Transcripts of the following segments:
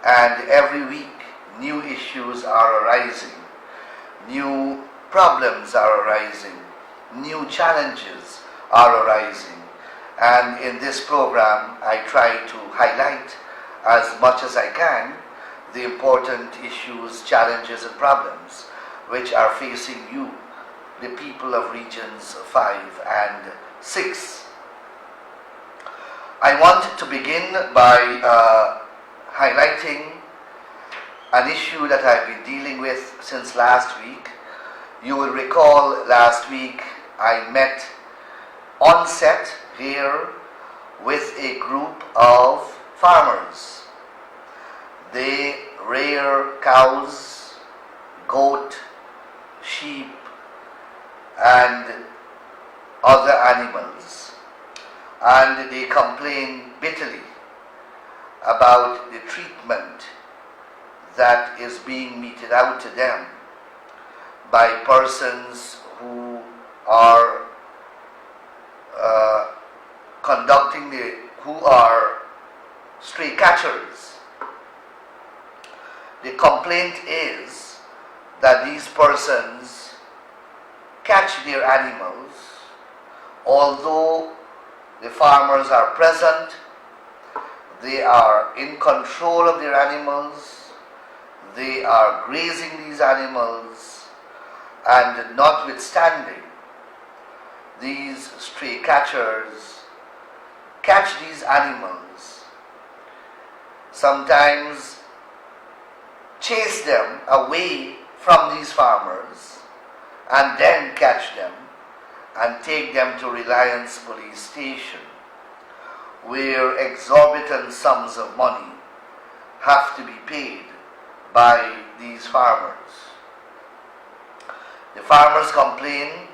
And every week, new issues are arising, new problems are arising, new challenges are arising. And in this program, I try to highlight as much as I can the important issues, challenges, and problems which are facing you, the people of Regions 5 and 6. I want to begin by highlighting an issue that I've been dealing with since last week. You will recall last week I met on set here with a group of farmers. They rear cows, goat, sheep, and other animals, and they complain bitterly about the treatment that is being meted out to them by persons who are who are stray catchers. The complaint is that these persons catch their animals, although the farmers are present, they are in control of their animals, they are grazing these animals, and notwithstanding, these stray catchers catch these animals, sometimes chase them away from these farmers, and then catch them and take them to Reliance Police Station, where exorbitant sums of money have to be paid by these farmers. The farmers complain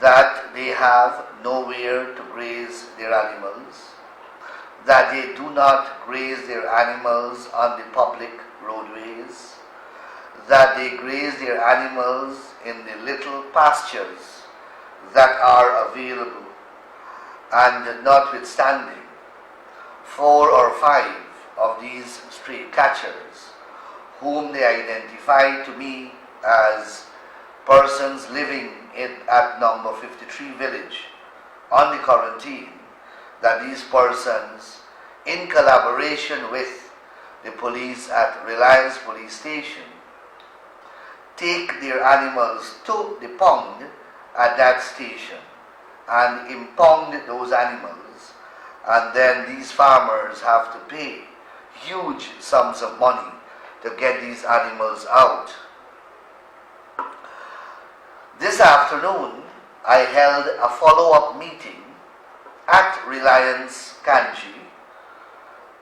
that they have nowhere to graze their animals, that they do not graze their animals on the public roadways, that they graze their animals in the little pastures that are available, and notwithstanding, 4 or 5 of these stray catchers, whom they identify to me as persons living at number 53 village on the quarantine, that these persons, in collaboration with the police at Reliance Police Station, take their animals to the pond at that station and impound those animals, and then these farmers have to pay huge sums of money to get these animals out. This afternoon, I held a follow-up meeting at Reliance Kanji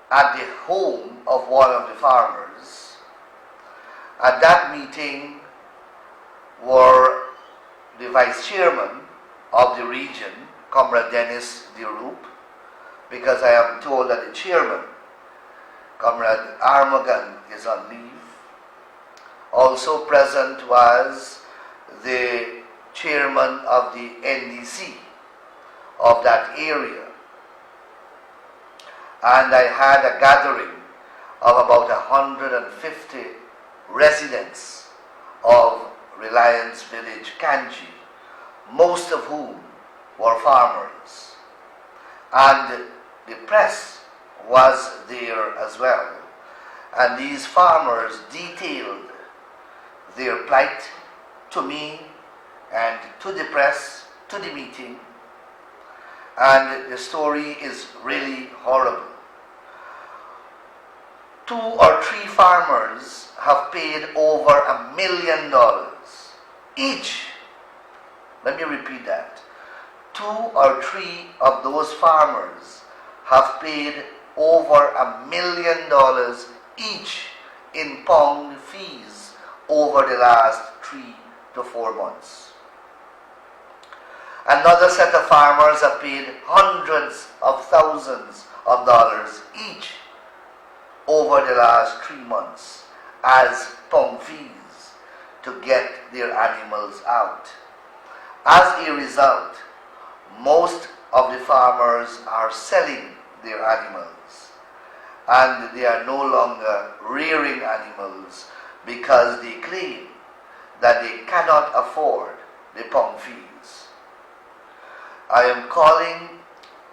at the home of one of the farmers. At that meeting were the vice chairman of the region, Comrade Dennis Dirup, because I am told that the chairman, Comrade Armagan, is on leave. Also present was the chairman of the NDC of that area. And I had a gathering of about 150 residents of Reliance Village, Kanji, most of whom were farmers. And the press was there as well. And these farmers detailed their plight to me and to the press, to the meeting. And the story is really horrible. 2 or 3 farmers have paid over $1 million each. Let me repeat that. 2 or 3 of those farmers have paid over $1 million each in pound fees over the last 3 to 4 months. Another set of farmers have paid hundreds of thousands of dollars each over the last 3 months as pound fees to get their animals out. As a result, most of the farmers are selling their animals and they are no longer rearing animals because they claim that they cannot afford the pong fees. I am calling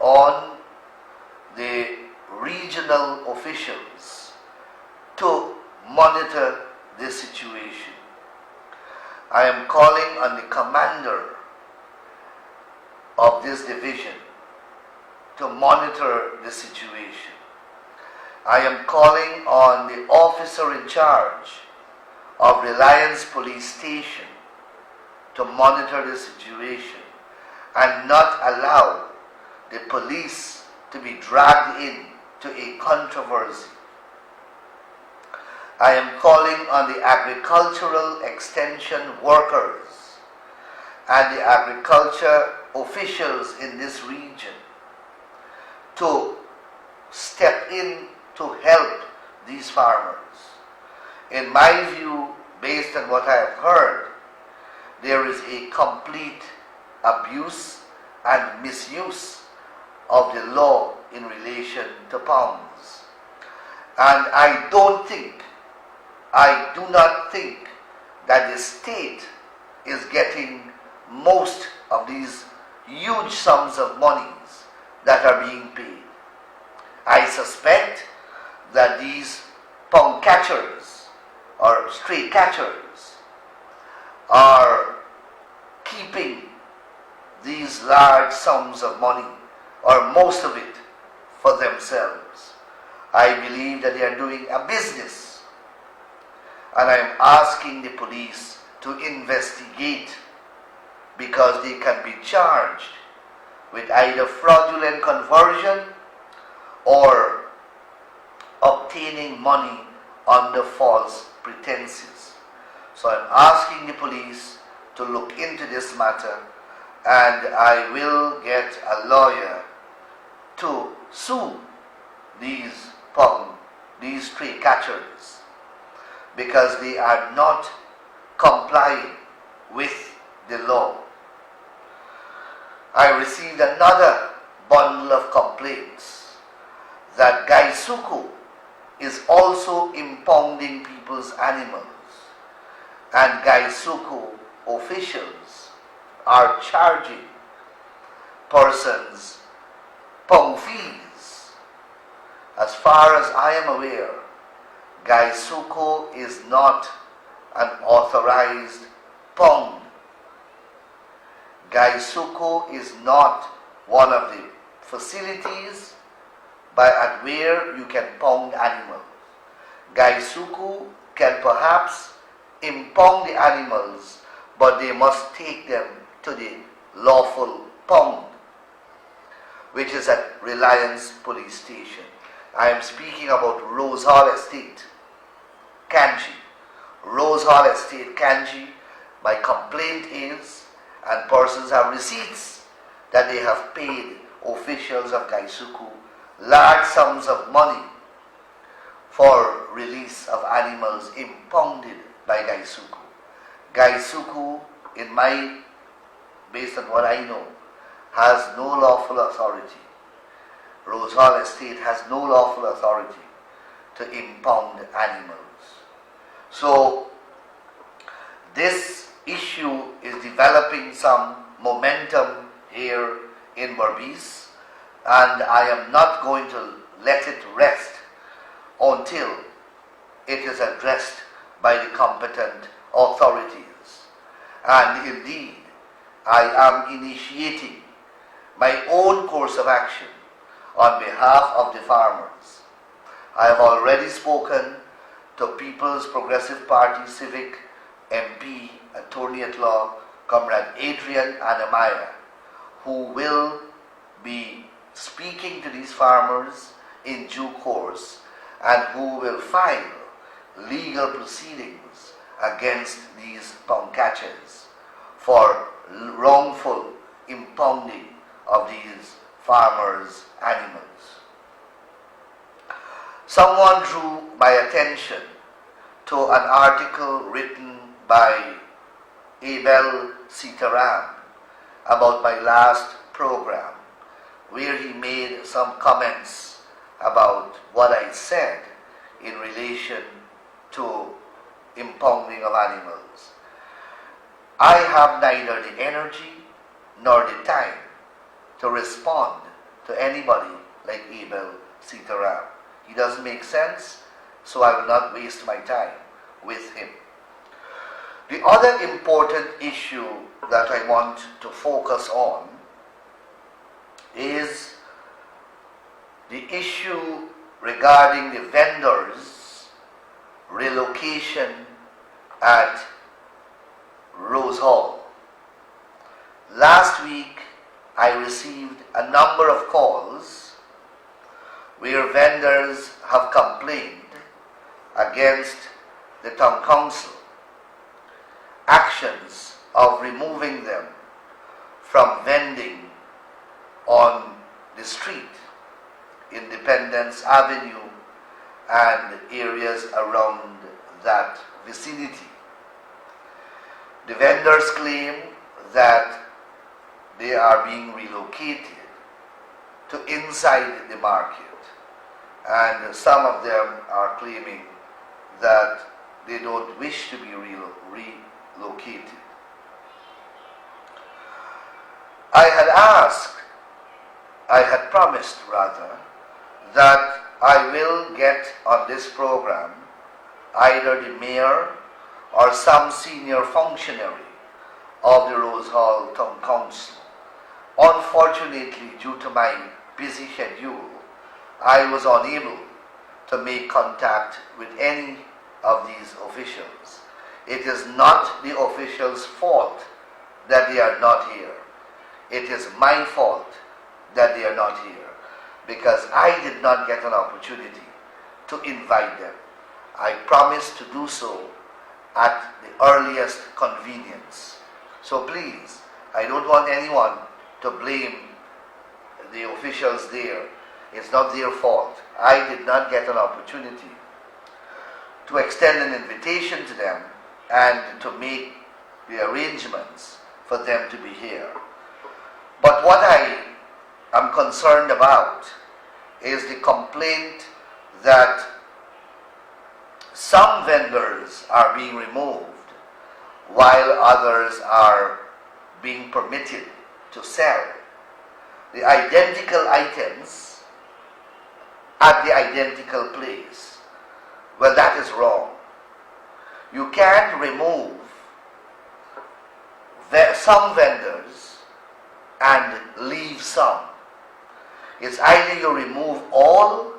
on the regional officials to monitor this situation. I am calling on the commander of this division to monitor the situation. I am calling on the officer in charge of Reliance Police Station to monitor the situation and not allow the police to be dragged in to a controversy. I am calling on the agricultural extension workers and the agriculture officials in this region to step in to help these farmers. In my view, based on what I have heard, there is a complete abuse and misuse of the law in relation to pongs. And I do not think that the state is getting most of these huge sums of monies that are being paid. I suspect that these pong catchers or stray catchers are keeping these large sums of money, or most of it, for themselves. I believe that they are doing a business, and I am asking the police to investigate, because they can be charged with either fraudulent conversion or obtaining money under false pretenses. So I'm asking the police to look into this matter, and I will get a lawyer to sue these stray catchers because they are not complying with the law. I received another bundle of complaints that Gaisuku is also impounding people's animals, and Gaisuku officials are charging persons pong fees. As far as I am aware, Gaisuku is not an authorized pong. Gaisuku is not one of the facilities at where you can pong animals. Gaisuku can perhaps impound the animals, but they must take them to the lawful pong, which is at Reliance Police Station. I am speaking about Rose Hall Estate, Kanji. Rose Hall Estate, Kanji. My complaint is, and persons have receipts, that they have paid officials of Gaisuku large sums of money for release of animals impounded by Gaisuku. Gaisuku, based on what I know, has no lawful authority. Rose Hall Estate has no lawful authority to impound animals. So this issue is developing some momentum here in Berbice, and I am not going to let it rest until it is addressed by the competent authorities. And indeed, I am initiating my own course of action on behalf of the farmers. I have already spoken to People's Progressive Party Civic MP, Attorney at Law, Comrade Adrian Anamaya, who will be speaking to these farmers in due course and who will file legal proceedings against these pong catchers for wrongful impounding of these farmers' animals. Someone drew my attention to an article written by Abel Sitaram about my last program, where he made some comments about what I said in relation to impounding of animals. I have neither the energy nor the time to respond to anybody like Abel Sitaram. He doesn't make sense, so I will not waste my time with him. The other important issue that I want to focus on is the issue regarding the vendors' relocation at Rose Hall. Last week, I received a number of calls where vendors have complained against the town council actions of removing them from vending on the street, Independence Avenue and areas around that vicinity. The vendors claim that they are being relocated to inside the market, and some of them are claiming that they don't wish to be relocated. I had promised that I will get on this program either the mayor or some senior functionary of the Rose Hall Town Council. Unfortunately, due to my busy schedule, I was unable to make contact with any of these officials. It is not the officials' fault that they are not here. It is my fault that they are not here, because I did not get an opportunity to invite them. I promised to do so at the earliest convenience. So please, I don't want anyone to blame the officials there. It's not their fault. I did not get an opportunity to extend an invitation to them and to make the arrangements for them to be here. But what I am concerned about is the complaint that some vendors are being removed while others are being permitted to sell the identical items at the identical place. Well, that is wrong. You can't remove some vendors and leave some. It's either you remove all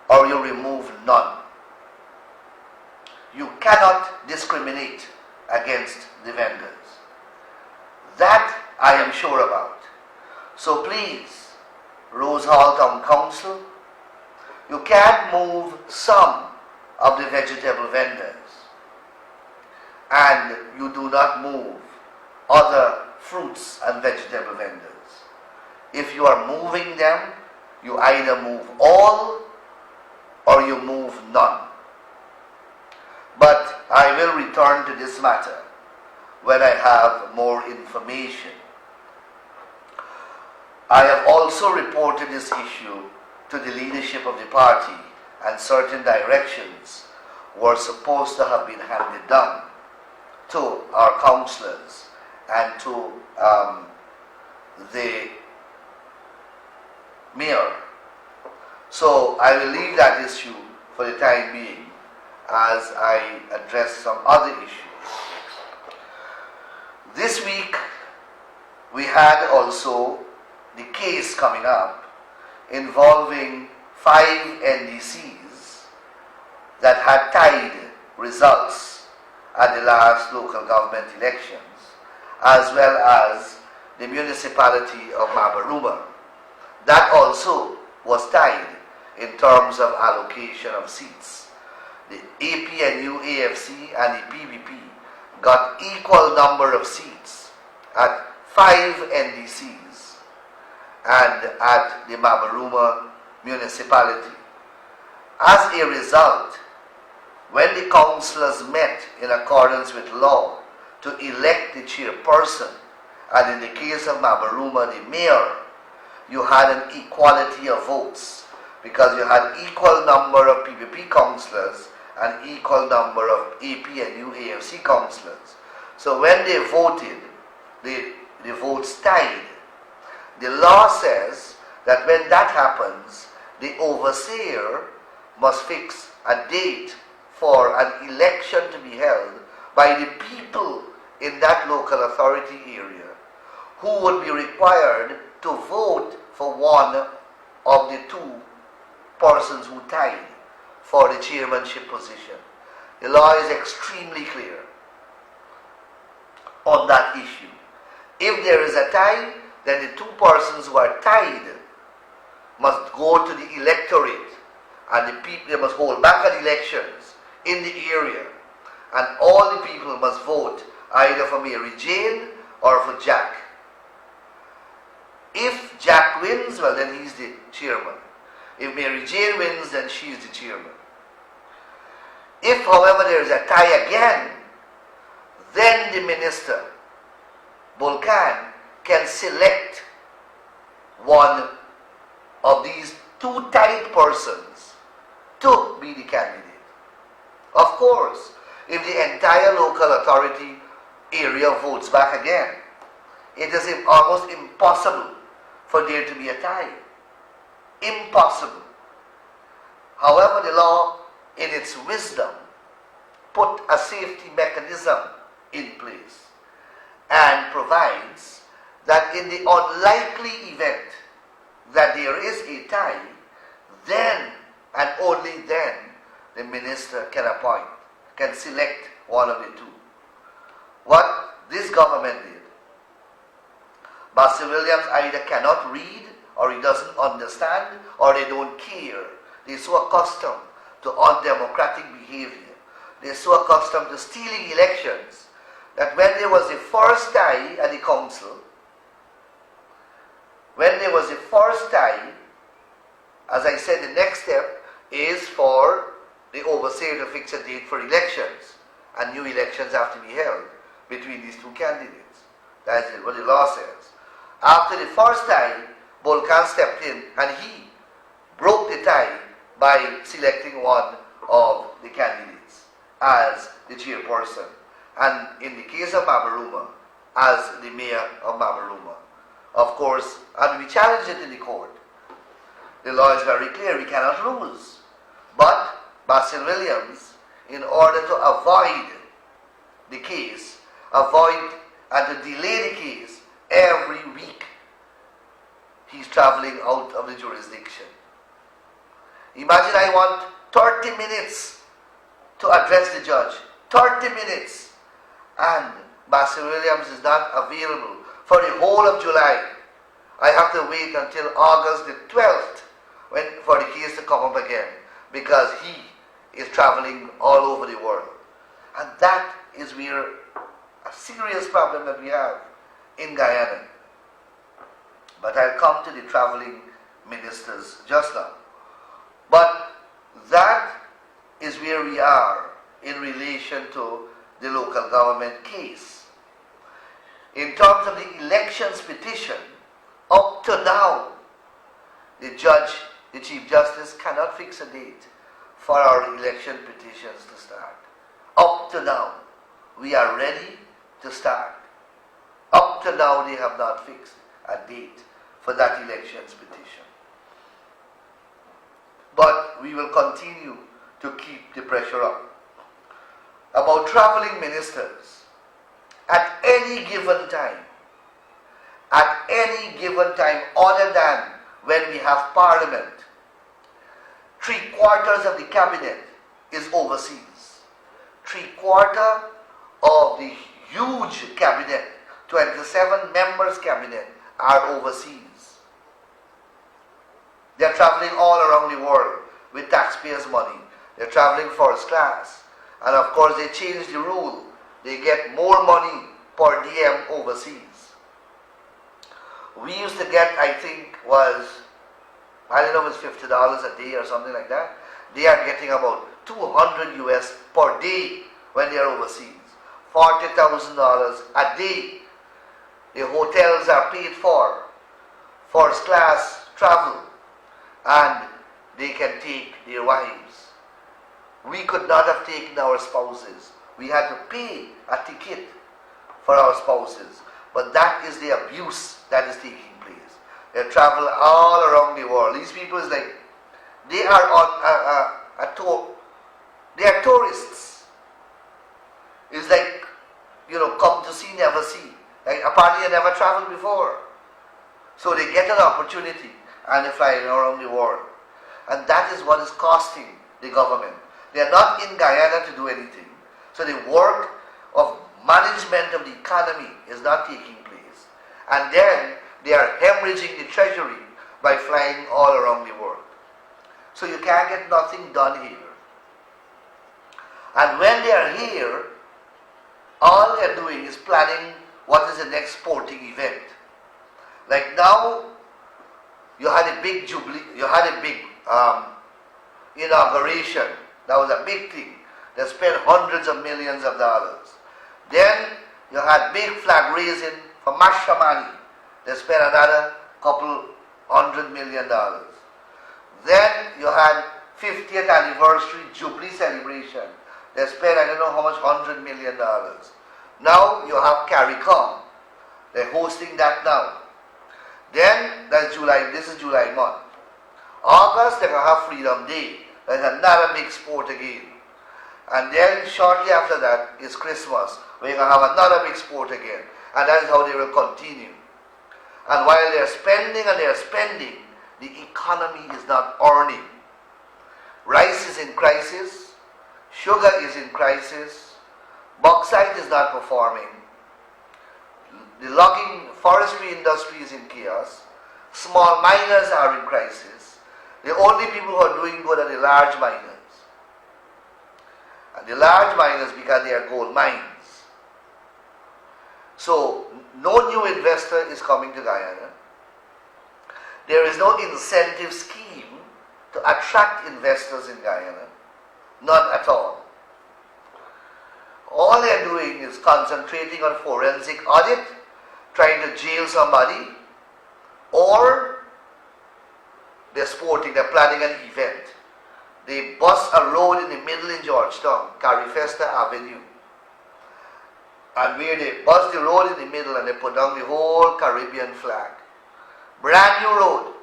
or you remove none. You cannot discriminate against the vendors. That I am sure about. So please, Rose Hall Town Council, you can't move some of the vegetable vendors and you do not move other fruits and vegetable vendors. If you are moving them, you either move all or you move none. But I will return to this matter when I have more information. I have also reported this issue to the leadership of the party, and certain directions were supposed to have been handed down to our councillors and to the mayor. So I will leave that issue for the time being as I address some other issues. This week we had also the case coming up involving 5 NDCs that had tied results at the last local government elections, as well as the municipality of Mabaruma. That also was tied in terms of allocation of seats. The APNU, AFC and the PVP got equal number of seats at 5 NDCs and at the Mabaruma municipality. As a result, when the councillors met in accordance with law to elect the chairperson, and in the case of Mabaruma, the mayor, you had an equality of votes because you had equal number of PPP councillors and equal number of AP and UAFC councillors. So when they voted, the votes tied. The law says that when that happens, the overseer must fix a date for an election to be held by the people in that local authority area, who would be required to vote for one of the two persons who tied for the chairmanship position. The law is extremely clear on that issue. If there is a tie, then the two persons who are tied must go to the electorate, and the people, they must hold back on elections in the area, and all the people must vote either for Mary Jane or for Jack. If Jack wins, well, then he's the chairman. If Mary Jane wins, then she's the chairman. If, however, there is a tie again, then the minister, Bolkan, can select one of these two tied persons to be the candidate. Of course, if the entire local authority area votes back again, it is almost impossible for there to be a tie. Impossible. However, the law, in its wisdom, put a safety mechanism in place and provides that in the unlikely event that there is a tie, then and only then the minister can appoint, can select one of the two. What this government did, Basil Williams either cannot read, or he doesn't understand, or they don't care. They're so accustomed to undemocratic behavior. They're so accustomed to stealing elections that when there was a first tie at the council, as I said, the next step is for the overseer to fix a date for elections, and new elections have to be held between these two candidates. That's what the law says. After the first tie, Bolkan stepped in and he broke the tie by selecting one of the candidates as the chairperson, and in the case of Mabaruma, as the mayor of Mabaruma. Of course, and we challenged it in the court. The law is very clear, we cannot lose. But Basil Williams, in order to avoid the case, and to delay the case, every week he's traveling out of the jurisdiction. Imagine I want 30 minutes to address the judge. 30 minutes. And Basil Williams is not available for the whole of July. I have to wait until August the 12th for the case to come up again, because he is traveling all over the world. And that is where a serious problem that we have in Guyana. But I'll come to the traveling ministers just now. But that is where we are in relation to the local government case. In terms of the elections petition, up to now, the Chief Justice cannot fix a date for our election petitions to start. Up to now, we are ready to start. Up to now, they have not fixed a date for that elections petition. But we will continue to keep the pressure up. About traveling ministers, at any given time, other than when we have parliament, 3/4 of the cabinet is overseas. 3/4 of the huge cabinet, 27 members cabinet, are overseas. They're traveling all around the world with taxpayers' money. They're traveling first class. And of course they changed the rule. They get more money per diem overseas. We used to get, I think, I don't know if it's $50 a day or something like that. They are getting about $200 US per day when they are overseas. $40,000 a day. The hotels are paid for, first class travel, and they can take their wives. We could not have taken our spouses. We had to pay a ticket for our spouses. But that is the abuse that is taking place. They travel all around the world. These people is like, they are on a tour. They are tourists. It's like, come to see, never see. Like apparently they never traveled before. So they get an opportunity and they fly around the world. And that is what is costing the government. They are not in Guyana to do anything. So the work of management of the economy is not taking place. And then they are hemorrhaging the treasury by flying all around the world. So you can't get nothing done here. And when they are here, all they are doing is planning what is the next sporting event. Like now, you had a big jubilee, you had a big inauguration. That was a big thing. They spent hundreds of millions of dollars. Then you had big flag raising for Mashamani. They spent another couple $100 million. Then you had 50th anniversary Jubilee celebration. They spent I don't know how much $100 million. Now you have CARICOM. They're hosting that now. Then that's July. This is July month. August they're gonna have Freedom Day. There's another big sport again. And then shortly after that is Christmas, where you're going to have another big sport again. And that is how they will continue. And while they're spending and they're spending, the economy is not earning. Rice is in crisis. Sugar is in crisis. Bauxite is not performing. The logging, forestry industry is in chaos. Small miners are in crisis. The only people who are doing good are the large miners. And the large miners because they are gold mines. So no new investor is coming to Guyana. There is no incentive scheme to attract investors in Guyana. None at all. All they are doing is concentrating on forensic audit, trying to jail somebody, or they're planning an event. They bust a road in the middle in Georgetown, Carifesta Avenue. And where they bust the road in the middle and they put down the whole Caribbean flag. Brand new road.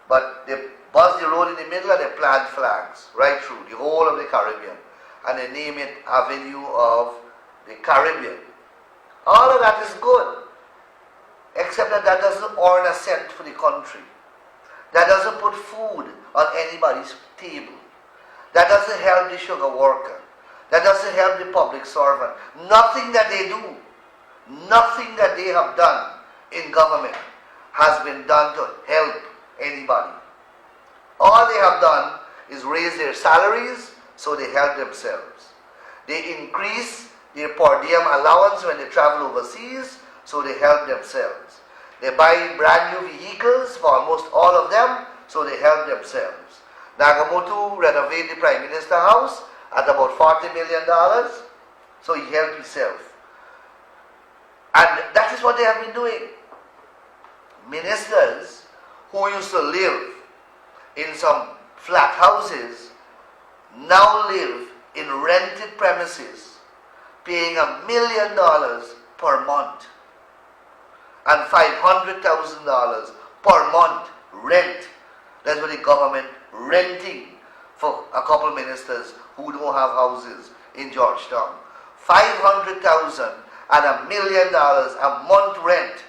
But they bust the road in the middle and they plant flags right through the whole of the Caribbean. And they name it Avenue of the Caribbean. All of that is good. Except that that doesn't earn a cent for the country. That doesn't put food on anybody's table. That doesn't help the sugar worker. That doesn't help the public servant. Nothing that they do, nothing that they have done in government has been done to help anybody. All they have done is raise their salaries so they help themselves. They increase their per diem allowance when they travel overseas so they help themselves. They buy brand new vehicles for almost all of them so they help themselves. Nagamotu renovated the Prime Minister house at about $40 million, so he helped himself. And that is what they have been doing. Ministers who used to live in some flat houses now live in rented premises, paying $1 million per month and $500,000 per month rent. That's what the government renting for a couple ministers who don't have houses in Georgetown. $500,000 and $1 million a month rent.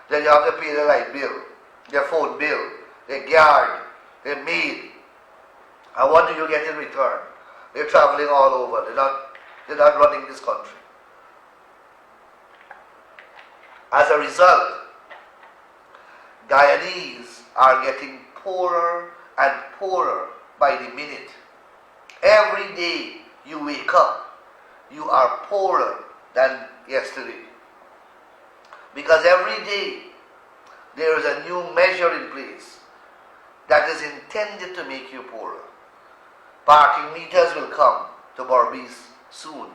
Then you have to pay their light bill, their phone bill, their guard, their maid. And what do you get in return? They're traveling all over. They're not running this country. As a result, Guyanese are getting poorer and poorer by the minute. Every day you wake up, you are poorer than yesterday. Because every day there is a new measure in place that is intended to make you poorer. Parking meters will come to Berbice soon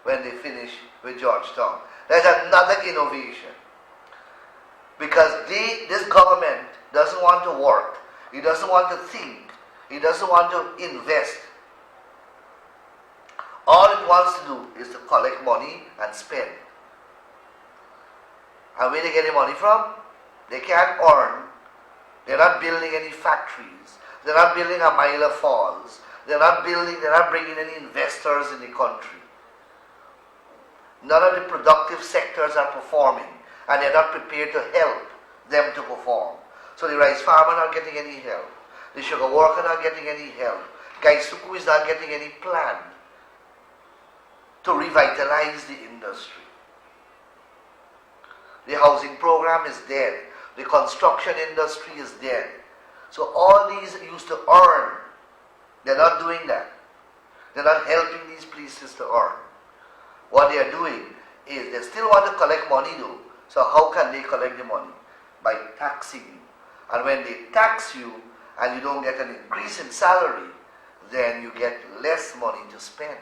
when they finish with Georgetown. There's another innovation. Because this government doesn't want to work. It doesn't want to think. He doesn't want to invest. All it wants to do is to collect money and spend. And where they get the money from? They can't earn. They're not building any factories. They're not building a mile of falls. They're not bringing any investors in the country. None of the productive sectors are performing, and they're not prepared to help them to perform. So the rice farmer not getting any help. The sugar worker not getting any help. Gaisuku is not getting any plan to revitalize the industry. The housing program is dead. The construction industry is dead. So all these used to earn. They're not doing that. They're not helping these places to earn. What they are doing is they still want to collect money though. So how can they collect the money? By taxing you. And when they tax you and you don't get an increase in salary, then you get less money to spend.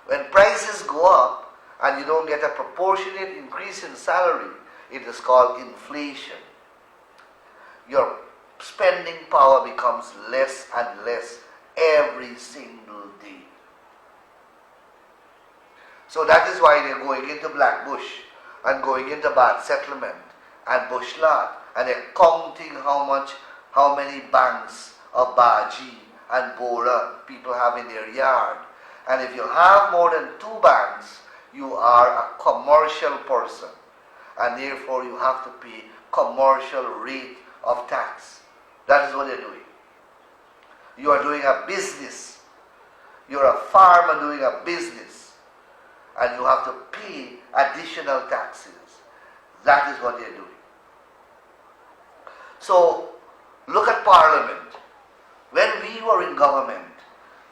When prices go up and you don't get a proportionate increase in salary, it is called inflation. Your spending power becomes less and less every single day. So that is why they're going into Blackbush and going into Bad Settlement and Bush Lot, and they're counting how many banks of Baji and Bora people have in their yard. And if you have more than 2 banks, you are a commercial person, and therefore you have to pay commercial rate of tax. That is what they're doing. You are doing a business. You're a farmer doing a business, and you have to pay additional taxes. That is what they're doing. So, look at Parliament. When we were in government,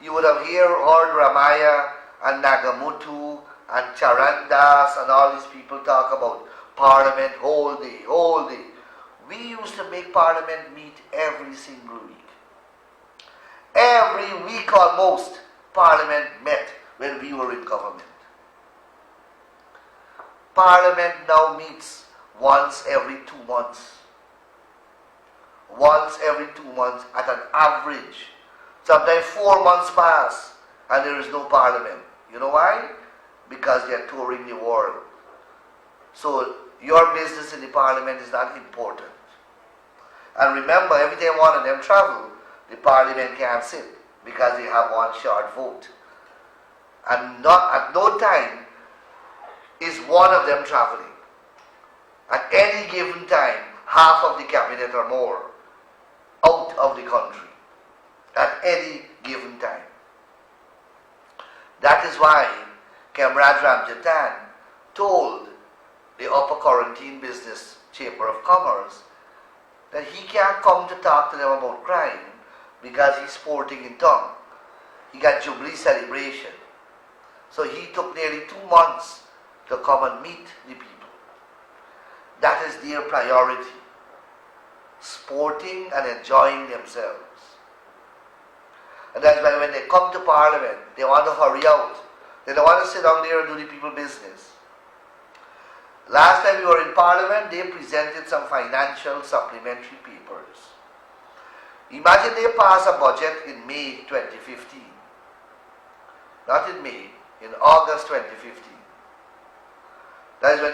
you would have heard Ramaya and Nagamutu and Charandas and all these people talk about Parliament whole day, whole day. We used to make Parliament meet every single week. Every week almost, Parliament met when we were in government. Parliament now meets once every 2 months. Once every 2 months at an average. Sometimes 4 months pass and there is no Parliament. You know why? Because they are touring the world. So your business in the Parliament is not important. And remember, every time one of them travel, the Parliament can't sit because they have one short vote. And at no time is one of them traveling. At any given time, half of the cabinet or more out of the country. At any given time. That is why Comrade Ramjatan told the Upper Quarantine Business Chamber of Commerce that he can't come to talk to them about crime because he's sporting in town. He got Jubilee celebration. So he took nearly 2 months to come and meet the people. That is their priority. Sporting and enjoying themselves. And that's why when they come to Parliament, they want to hurry out. They don't want to sit down there and do the people business. Last time we were in Parliament, they presented some financial supplementary papers. Imagine they pass a budget in May 2015. Not in May, in August 2015. That is when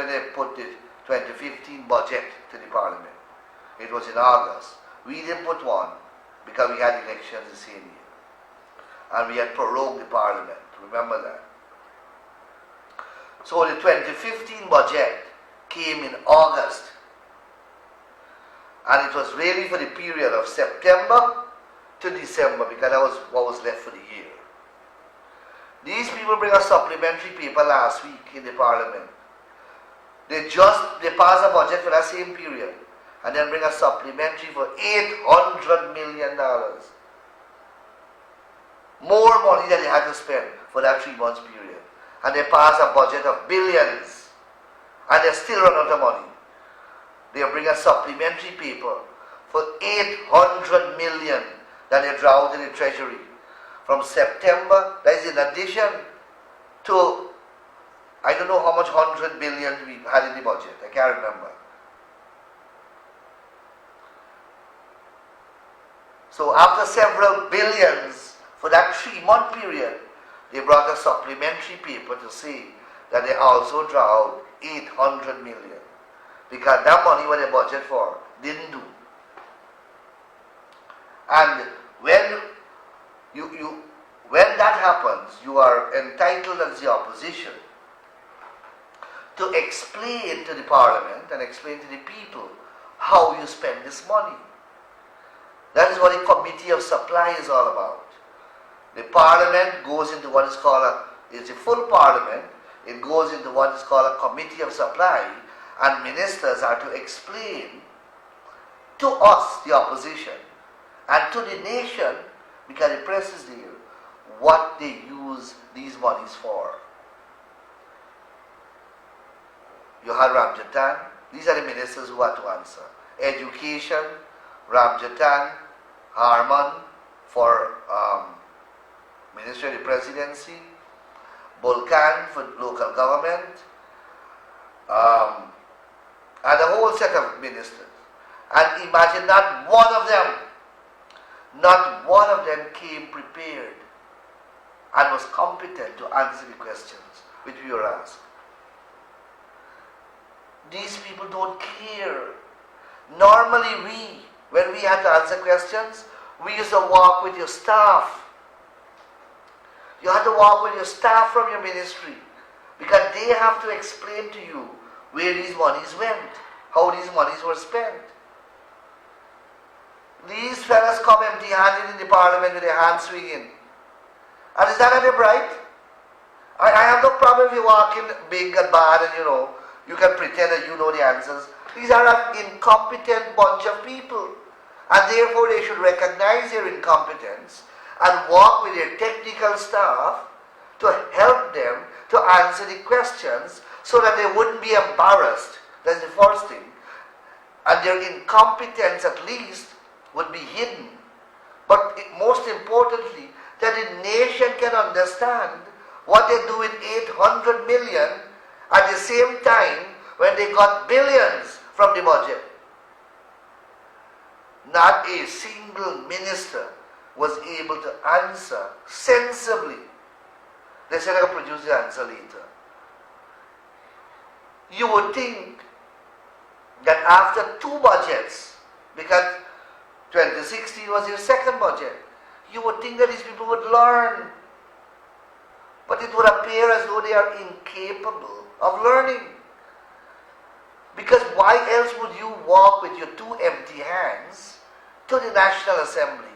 they put the 2015 budget to the Parliament. It was in August. We didn't put one because we had elections the same year. And we had prorogued the Parliament. Remember that. So the 2015 budget came in August. And it was really for the period of September to December because that was what was left for the year. These people bring a supplementary paper last week in the Parliament. They pass a budget for that same period and then bring a supplementary for $800 million. More money than they had to spend for that 3 months period. And they pass a budget of billions and they still run out of money. They bring a supplementary paper for $800 million that they draw out in the Treasury from September. That is in addition to, I don't know how much 100 billion we had in the budget. I can't remember. So after several billions for that 3-month period, they brought a supplementary paper to say that they also draw out 800 million. Because that money what they budget for didn't do. And when when that happens, you are entitled as the opposition to explain to the parliament and explain to the people how you spend this money. That is what a committee of supply is all about. The parliament goes into what is called it's a full parliament. It goes into what is called a committee of supply, and ministers are to explain to us, the opposition, and to the nation, because the press is there, what they use these monies for. You had Ramjatan. These are the ministers who had to answer. Education, Ramjatan, Harman for Ministry of the Presidency, Bulkan for local government, and a whole set of ministers. And imagine not one of them came prepared and was competent to answer the questions which we were asked. These people don't care. Normally when we had to answer questions, we used to walk with your staff. You had to walk with your staff from your ministry, because they have to explain to you where these monies went, how these monies were spent. These fellas come empty-handed in the parliament with their hands swinging. And is that any bright? I have no problem if you walk in big and bad and you can pretend that you know the answers. These are an incompetent bunch of people, and therefore they should recognize their incompetence and work with their technical staff to help them to answer the questions so that they wouldn't be embarrassed. That's the first thing. And their incompetence at least would be hidden. But most importantly, that the nation can understand what they do with 800 million at the same time when they got billions from the budget. Not a single minister was able to answer sensibly. They said I'll produce the answer later. You would think that after 2 budgets, because 2016 was your second budget, you would think that these people would learn. But it would appear as though they are incapable of learning. Because why else would you walk with your 2 empty hands to the National Assembly,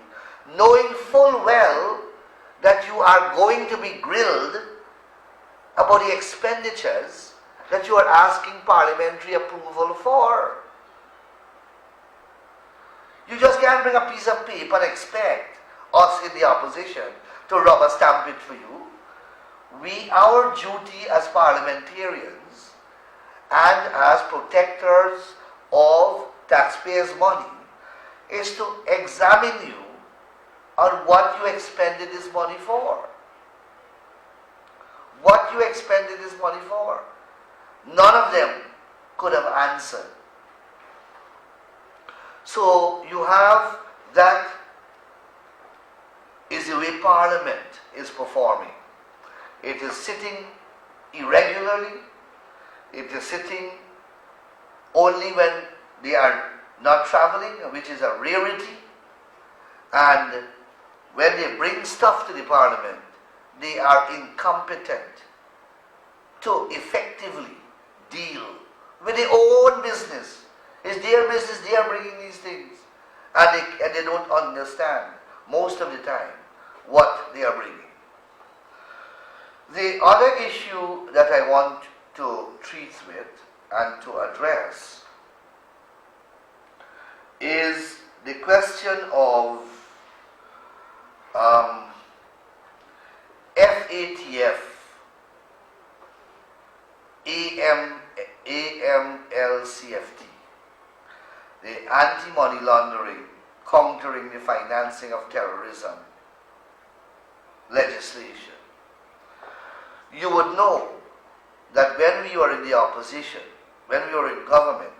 knowing full well that you are going to be grilled about the expenditures that you are asking parliamentary approval for? You just can't bring a piece of paper and expect us in the opposition to rubber stamp it for you. Our duty as parliamentarians and as protectors of taxpayers' money is to examine you on what you expended this money for. What you expended this money for. None of them could have answered. So you have that is the way Parliament is performing. It is sitting irregularly. It is sitting only when they are not traveling, which is a rarity. And when they bring stuff to the Parliament, they are incompetent to effectively deal with their own business. It's their business, they are bringing these things. And they don't understand, most of the time, what they are bringing. The other issue that I want to treat with and to address is the question of FATF, AMLCFT, the anti-money laundering, countering the financing of terrorism legislation. You would know that when we were in the opposition, when we were in government,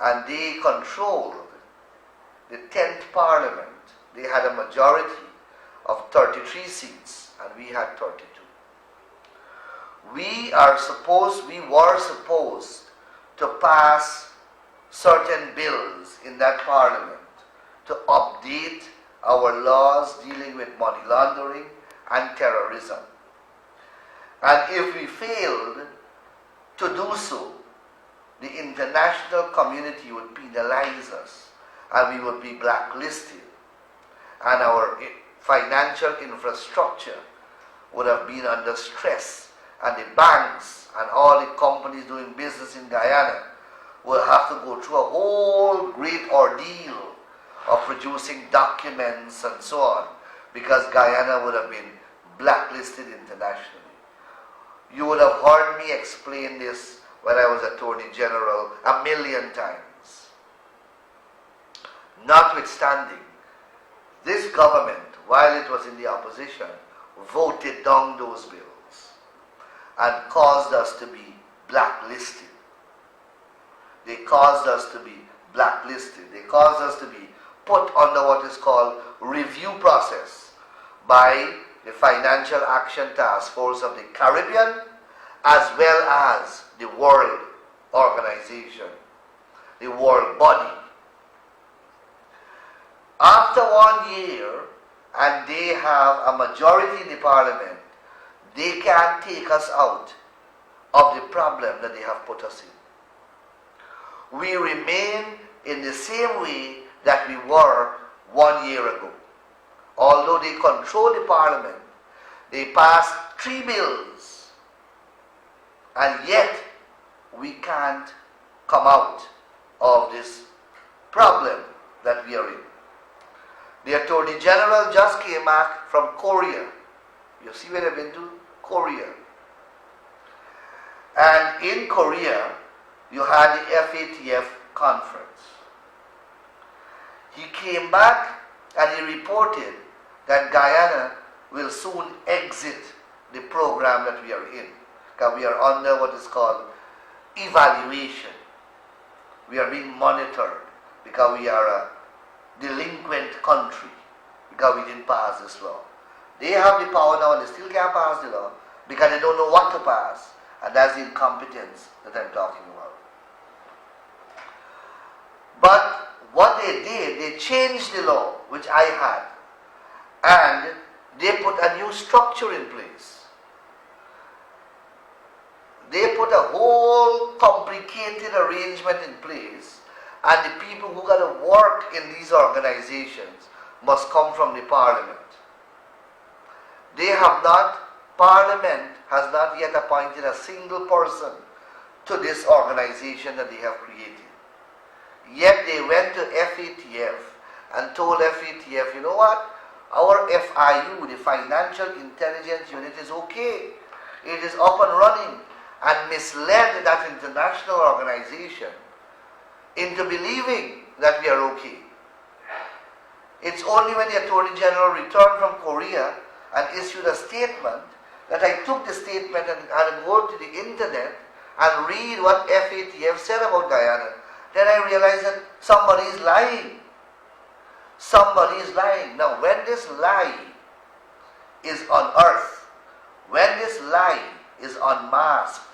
and they controlled the 10th Parliament, they had a majority of 33 seats and we had 32. We were supposed to pass certain bills in that Parliament to update our laws dealing with money laundering and terrorism. And if we failed to do so, the international community would penalize us and we would be blacklisted, and our financial infrastructure would have been under stress, and the banks and all the companies doing business in Guyana will have to go through a whole great ordeal of producing documents and so on, because Guyana would have been blacklisted internationally. You would have heard me explain this when I was Attorney General a million times. Notwithstanding, this government, while it was in the opposition, voted down those bills and caused us to be blacklisted. They caused us to be blacklisted. They caused us to be put under what is called review process by the Financial Action Task Force of the Caribbean, as well as the World Organization, the World Body. After 1 year, and they have a majority in the Parliament, they can't take us out of the problem that they have put us in. We remain in the same way that we were 1 year ago. Although they control the Parliament, they passed 3 bills, and yet we can't come out of this problem that we are in. The Attorney General just came back from Korea. You see where they've been to? Korea. And in Korea, you had the FATF conference. He came back and he reported that Guyana will soon exit the program that we are in, because we are under what is called evaluation. We are being monitored because we are a delinquent country, because we didn't pass this law. They have the power now and they still can't pass the law because they don't know what to pass, and that's the incompetence that I'm talking about. But what they did, they changed the law, which I had, and they put a new structure in place. They put a whole complicated arrangement in place, and the people who got to work in these organizations must come from the Parliament. Parliament has not yet appointed a single person to this organization that they have created. Yet they went to FATF and told FATF, you know what? Our FIU, the Financial Intelligence Unit, is okay. It is up and running, and misled that international organization into believing that we are okay. It's only when the Attorney General returned from Korea and issued a statement that I took the statement and go to the internet and read what FATF said about Guyana. Then I realized that somebody is lying. Somebody is lying. Now, when this lie is unearthed, when this lie is unmasked,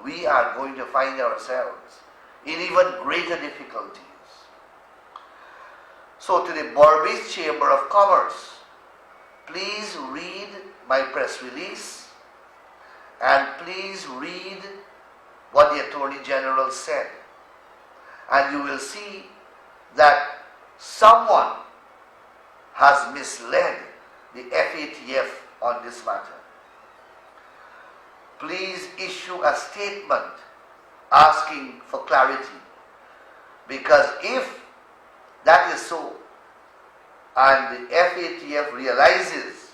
we are going to find ourselves in even greater difficulties. So to the Berbice Chamber of Commerce, please read my press release and please read what the Attorney General said. And you will see that someone has misled the FATF on this matter. Please issue a statement asking for clarity, because if that is so, and the FATF realizes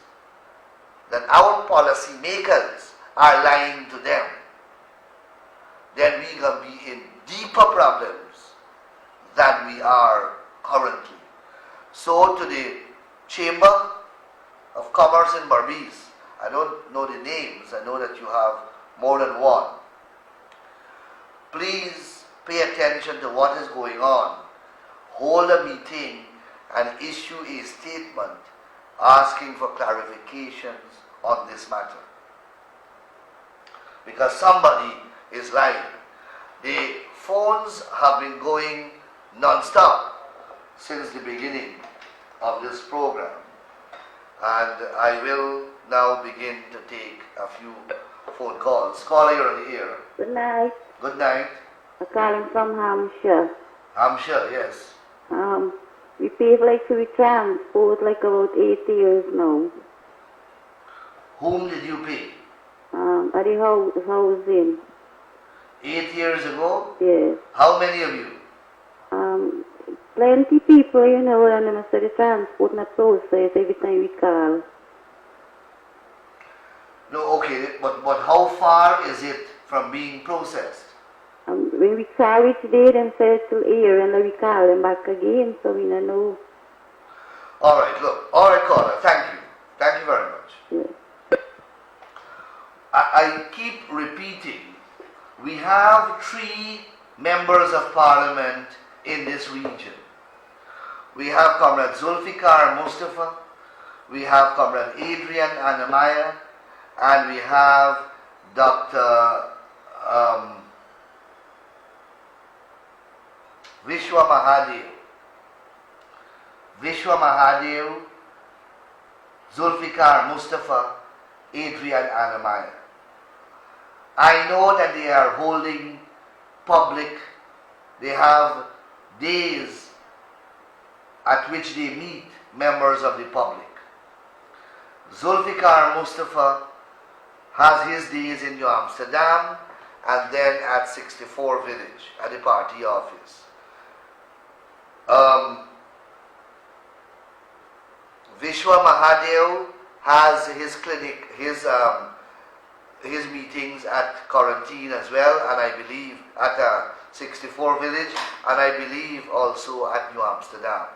that our policy makers are lying to them, then we are going to be in deeper problems than we are currently. So to the Chamber of Commerce in Berbice, I don't know the names, I know that you have more than one. Please pay attention to what is going on. hold a meeting and issue a statement asking for clarifications on this matter. Because somebody is lying. The phones have been going non-stop since the beginning of this program, and I will now begin to take a few phone calls. Caller, you're on the air. Good night. Good night. I'm calling from Hampshire. Hampshire, yes. We pay like to transport like about 8 years now. Whom did you pay? At the housing. 8 years ago? Yes. How many of you? Plenty people, you know, and they must say the transport not processed every time we call. No, okay, but how far is it from being processed? When we call it today, them say it's till here, and then we call them back again, so we don't know. All right, look. All right, caller. Thank you. Thank you very much. Yes. I keep repeating, we have 3 members of parliament in this region. We have Comrade Zulfikar Mustafa, we have Comrade Adrian Anamaya, and we have Dr. Vishwa Mahadev. Vishwa Mahadev, Zulfikar Mustafa, Adrian Anamaya. I know that they are holding public, they have days at which they meet members of the public. Zulfikar Mustafa has his days in New Amsterdam and then at 64 Village at the party office. Vishwa Mahadev has his clinic, his meetings at Quarantine as well, and I believe at 64 Village, and I believe also at New Amsterdam.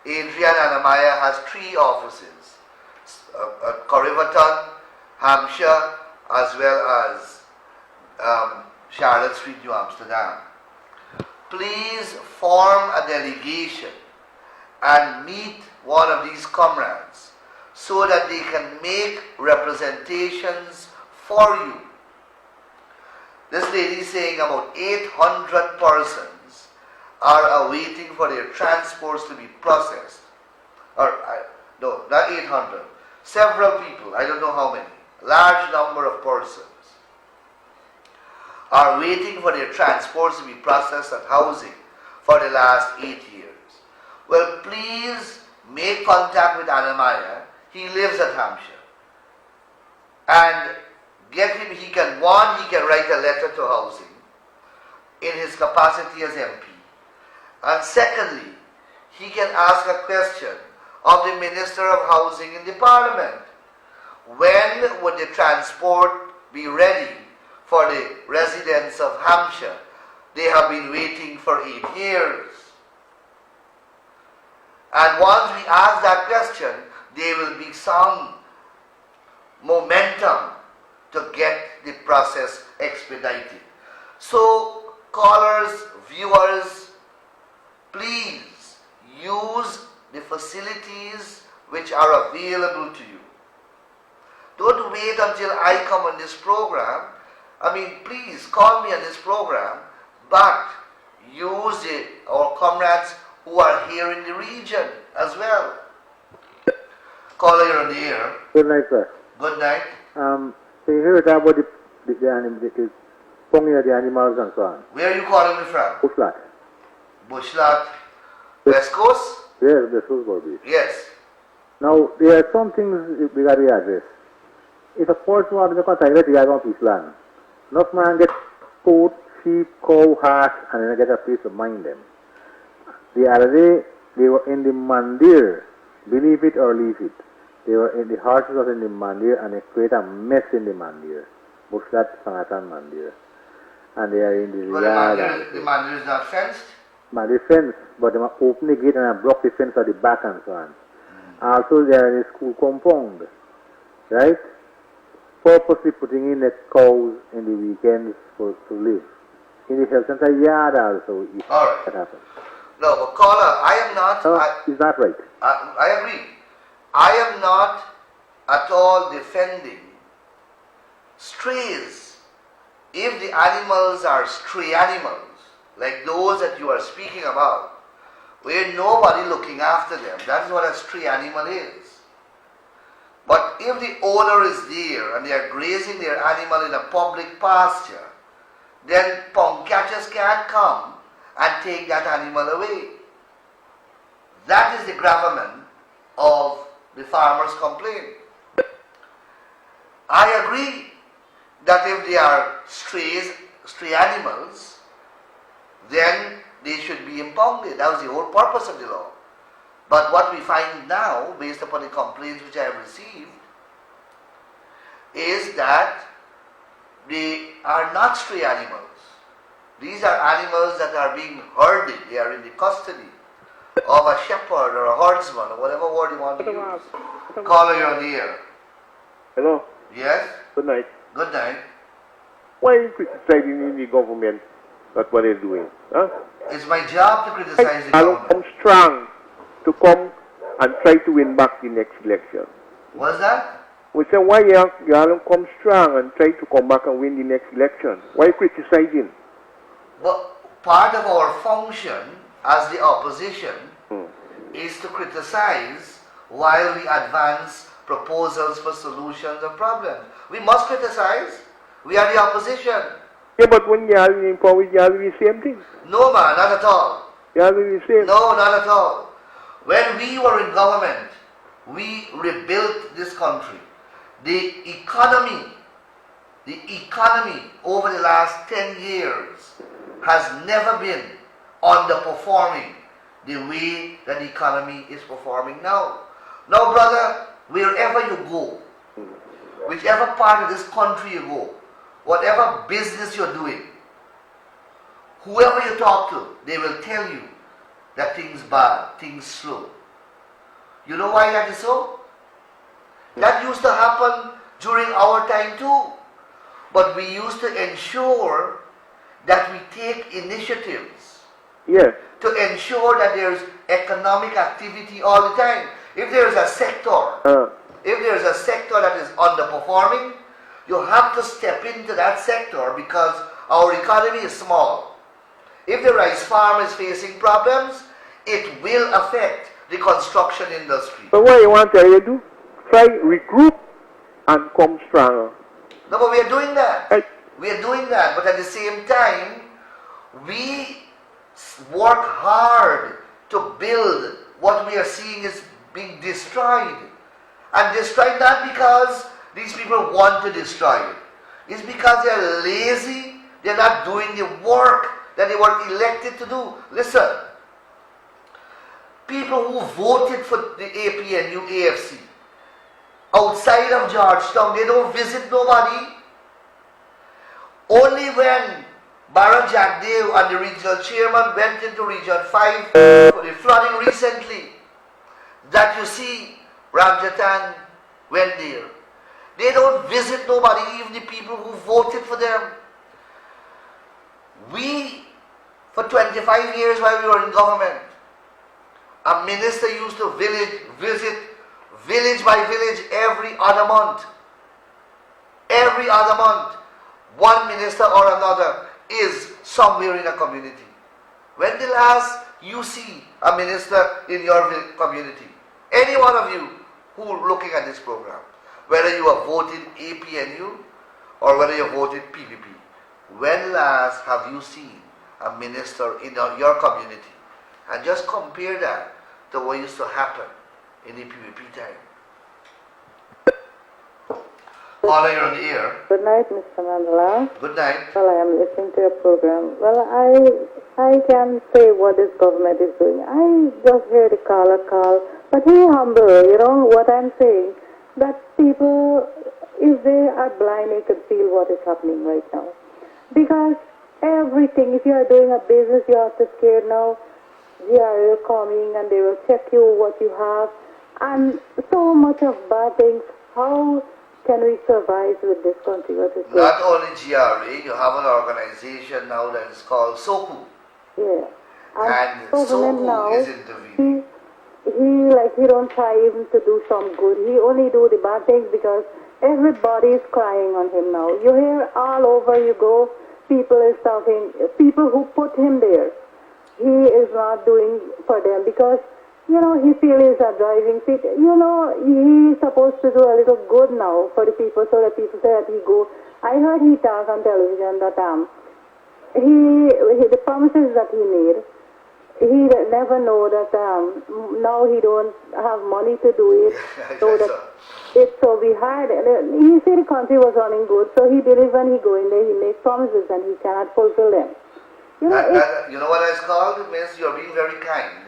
Adrian Anamaya has 3 offices at Corriverton, Hampshire, as well as Charlotte Street, New Amsterdam. Please form a delegation and meet one of these comrades so that they can make representations for you. This lady is saying about 800 persons are awaiting for their transports to be processed. No, not 800. Several people, I don't know how many, large number of persons are waiting for their transports to be processed at housing for the last 8 years. Well, please make contact with Anamaya. He lives at Hampshire. And get him, he can write a letter to housing in his capacity as MP. And secondly, he can ask a question of the Minister of Housing in the Parliament. When would the transport be ready for the residents of Hampshire? They have been waiting for 8 years. And once we ask that question, there will be some momentum to get the process expedited. So, callers, viewers, please use the facilities which are available to you. Don't wait until I come on this program. I mean, please call me on this program, but use our comrades who are here in the region as well. Caller, you're on the air. Good night, sir. Good night. So you heard about the animals and so on. Where are you calling me from? Bushlat. Bushlat. West Coast? Yes, the Salisbury. Yes. Now, there are some things we got to address. If a person wants to contact the guy on piece land, enough man get goat, sheep, cow, horse, and then get a place to mind them. The other day, they were in the mandir, believe it or leave it. They were in the horses was in the mandir and they create a mess in the mandir. Bushlat Sanatan mandir. And they are in the yard. The mandir is not fenced? Mandir fence, but they open the gate and block the fence at the back and so on. Also, they are in a school compound, right? Purposely putting in the cows in the weekends to live. In the health center yard also, All right. that happens. No, but caller, I am not. Is that right? I agree. I am not at all defending strays. If the animals are stray animals, like those that you are speaking about, where nobody looking after them, that is what a stray animal is. But if the owner is there and they are grazing their animal in a public pasture, then pound catchers can't come and take that animal away. That is the gravamen of the farmer's complaint. I agree that if they are stray animals, then they should be impounded. That was the whole purpose of the law. But what we find now, based upon the complaints which I have received, is that they are not stray animals. These are animals that are being herded. They are in the custody of a shepherd or a herdsman or whatever word you want to use. Caller, you're on the air. Hello. Yes? Good night. Good night. Why are you criticizing the government that what they're doing? Huh? It's my job to criticize the I'll government. come strong to come and try to win back the next election. What's that? We say, why y'all come strong and try to come back and win the next election? Why criticizing? But part of our function as the opposition is to criticize while we advance proposals for solutions and problems. We must criticize. We are the opposition. Yeah, but when y'all in power, y'all do the same thing. No, man, not at all. Y'all do the same. No, not at all. When we were in government, we rebuilt this country. The economy over the last 10 years has never been underperforming the way that the economy is performing now. Now, brother, wherever you go, whichever part of this country you go, whatever business you're doing, whoever you talk to, they will tell you that things bad, things slow. You know why that is so? That used to happen during our time too. But we used to ensure that we take initiatives Yes. to ensure that there's economic activity all the time. If there's a sector, that is underperforming, you have to step into that sector because our economy is small. If the rice farm is facing problems, it will affect the construction industry. But what you want to do? Try regroup and come stronger. No, but we are doing that. Right. We are doing that, but at the same time, we work hard to build what we are seeing is being destroyed. And destroyed not because these people want to destroy it. It's because they're lazy, they're not doing the work that they were elected to do. Listen, people who voted for the APNU AFC outside of Georgetown, they don't visit nobody. Only when Baron Jagdev and the regional chairman went into Region 5 for the flooding recently, that you see Ramjatan went there. They don't visit nobody, even the people who voted for them. We, for 25 years while we were in government, a minister used to visit village by village every other month. Every other month, one minister or another is somewhere in a community. When the last you see a minister in your community? Any one of you who are looking at this program, whether you have voted APNU or whether you have voted PPP, when last have you seen a minister in your community? And just compare that to what used to happen in the PPP time. Paula, you're on the air. Good night, Mr. Mandela. Good night. Well, I am listening to your program. Well, I can say what this government is doing. I just heard the caller call, but he humble, you know what I'm saying? That people, if they are blind, they can feel what is happening right now. Because everything, if you are doing a business, you have to scare now. GRA coming and they will check you what you have. And so much of bad things. How can we survive with this country? What is Not only GRA, you have an organization now that is called SOKU. Yeah. And government Sohu now, is intervening. he don't try even to do some good. He only do the bad things because everybody is crying on him now. You hear all over you go, people is talking, people who put him there. He is not doing for them because, he feels he's a driving seat. He's supposed to do a little good now for the people so that people say that he go. I heard he talk on television that the promises that he made, he never know that now he don't have money to do it. So that it's so be hard. He said the country was running good, so he believes when he go in there, he makes promises and he cannot fulfill them. You know what it's called, Miss? You're being very kind.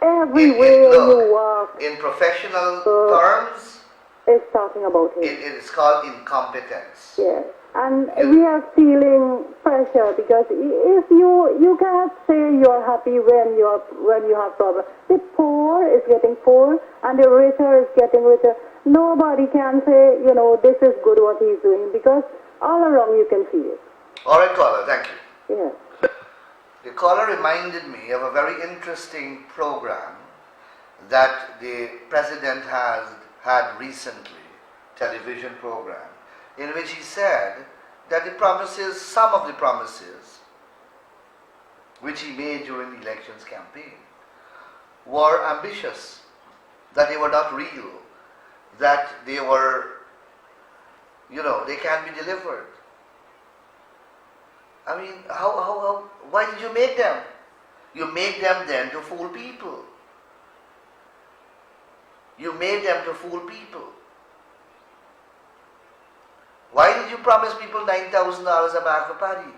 Everywhere you walk, in professional terms, it's talking about him. it is called incompetence. Yes. And we are feeling pressure because if you cannot say you're happy when you have problems. The poor is getting poor and the richer is getting richer. Nobody can say, this is good what he's doing because all around you can see it. All right, caller, thank you. Yes. The caller reminded me of a very interesting program that the president has had recently, television program, in which he said that some of the promises which he made during the elections campaign were ambitious, that they were not real, that they were, they can't be delivered. I mean, why did you make them? You made them then to fool people. You made them to fool people. Why did you promise people $9,000 a bag for paddy?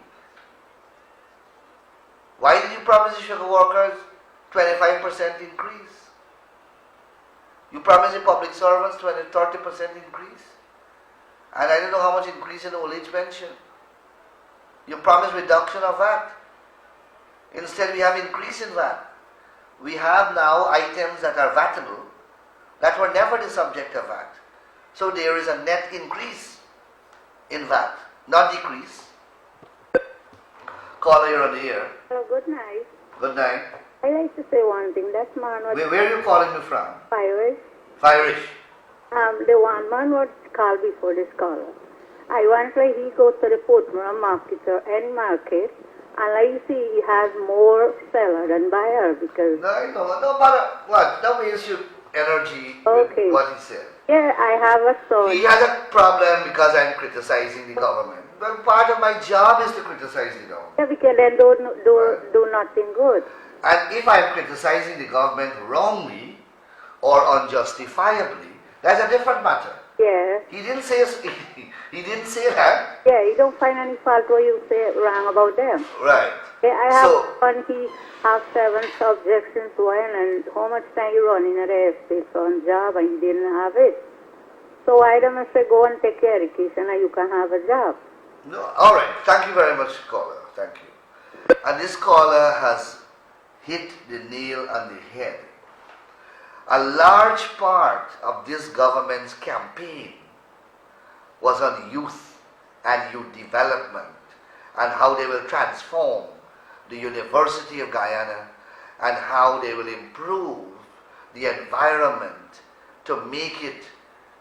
Why did you promise the sugar workers 25% increase? You promised the public servants 30% increase. And I don't know how much increase in old age pension. You promised reduction of VAT. Instead, we have increase in VAT. We have now items that are VATable that were never the subject of VAT. So there is a net increase in VAT, not decrease. Caller, you're on the air. Good night. Good night. I like to say one thing. That man was Where are you calling me from? Irish. Irish. The one man was called before this caller. I once he goes to the Portmore market or any market, and like you see, he has more seller than buyer because. No matter what. Don't waste your energy with what he said. Yeah, I have a son. He has a problem because I'm criticizing the government. Well, part of my job is to criticize the government. Yeah, because then do nothing good. And if I'm criticizing the government wrongly or unjustifiably, that's a different matter. Yeah. He didn't say that. Yeah, you don't find any fault where you say wrong about them. Right. Yeah, I have one. He has 7 subjects in Swine, and how much time you running at the estate on job and he didn't have it. So why don't I say go and take your education and you can have a job? No. All right. Thank you very much, caller. Thank you. And this caller has hit the nail on the head. A large part of this government's campaign was on youth and youth development and how they will transform the University of Guyana and how they will improve the environment to make it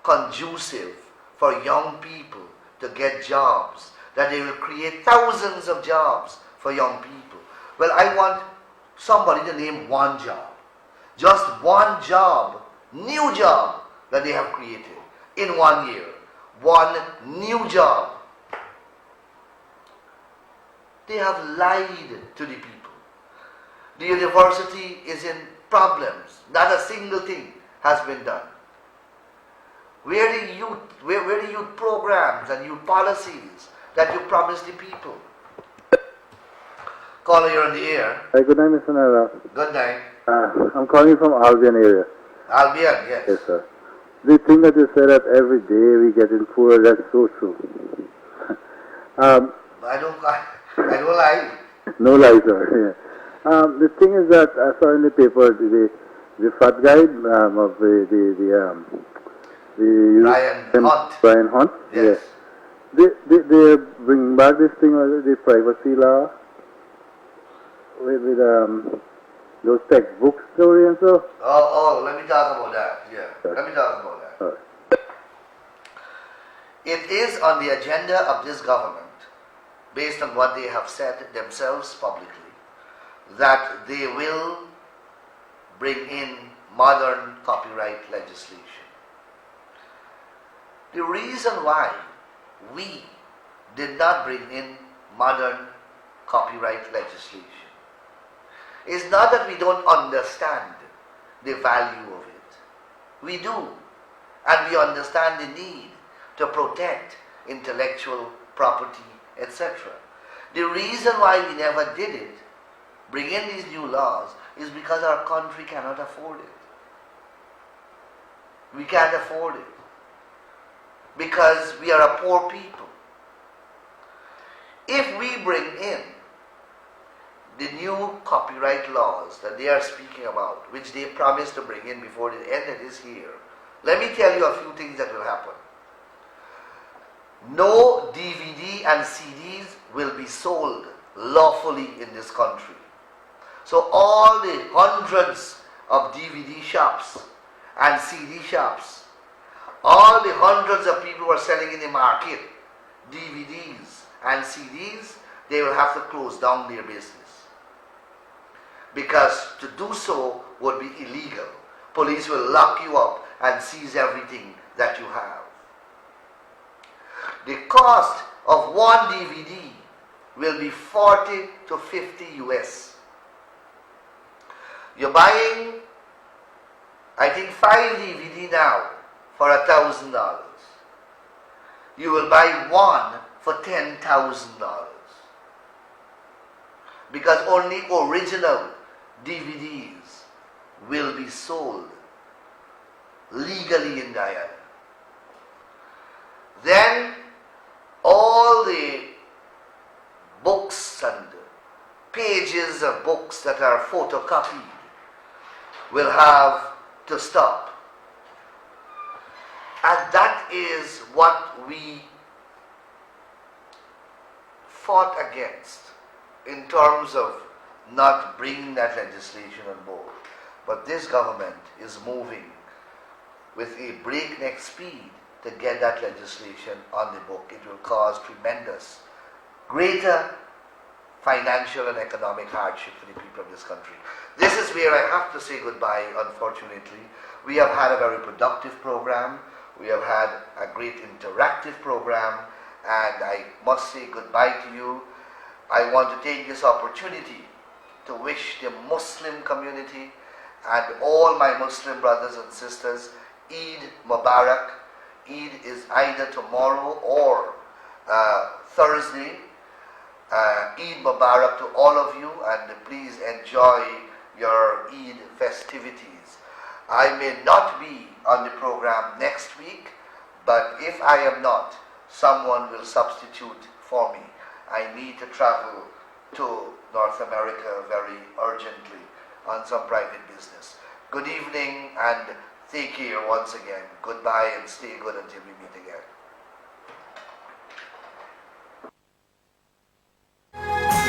conducive for young people to get jobs, that they will create thousands of jobs for young people. Well, I want somebody to name one job. Just one job, new job that they have created in 1 year. One new job. They have lied to the people. The university is in problems. Not a single thing has been done. Where are the youth programs and youth policies that you promised the people? Caller, you're on the air. Hi, good night, Mr. Naira. Good night. I'm calling from Albion area. Albion, yes. Yes, sir. The thing that you said that every day we get in poor, that's so true. I don't lie. No lies, sir. Yeah. The thing is that I saw in the paper the fat guy of Brian Hunt. Yes. Yeah. They bring back this thing, the privacy law with Those textbooks, Dorian, sir? Let me talk about that. Yeah, Sure. let me talk about that. Sure. It is on the agenda of this government, based on what they have said themselves publicly, that they will bring in modern copyright legislation. The reason why we did not bring in modern copyright legislation is not that we don't understand the value of it. We do, and we understand the need to protect intellectual property, etc. The reason why we never did it, bring in these new laws, is because our country cannot afford it. We can't afford it because we are a poor people. If we bring in the new copyright laws that they are speaking about, which they promised to bring in before the end of this year, let me tell you a few things that will happen. No DVD and CDs will be sold lawfully in this country. So all the hundreds of DVD shops and CD shops, all the hundreds of people who are selling in the market DVDs and CDs, they will have to close down their business. Because to do so would be illegal. Police will lock you up and seize everything that you have. The cost of one DVD will be 40 to 50 US. You're buying, I think, 5 DVD now for $1,000. You will buy one for $10,000. Because only original DVDs will be sold legally in Guyana. Then all the books and pages of books that are photocopied will have to stop. And that is what we fought against in terms of not bringing that legislation on board. But this government is moving with a breakneck speed to get that legislation on the book. It will cause tremendous, greater financial and economic hardship for the people of this country. This is where I have to say goodbye, unfortunately. We have had a very productive program. We have had a great interactive program, and I must say goodbye to you. I want to take this opportunity to wish the Muslim community and all my Muslim brothers and sisters Eid Mubarak. Eid is either tomorrow or Thursday. Eid Mubarak to all of you, and please enjoy your Eid festivities. I may not be on the program next week, but if I am not, someone will substitute for me. I need to travel to North America very urgently on some private business. Good evening and take care once again. Goodbye and stay good until we meet again.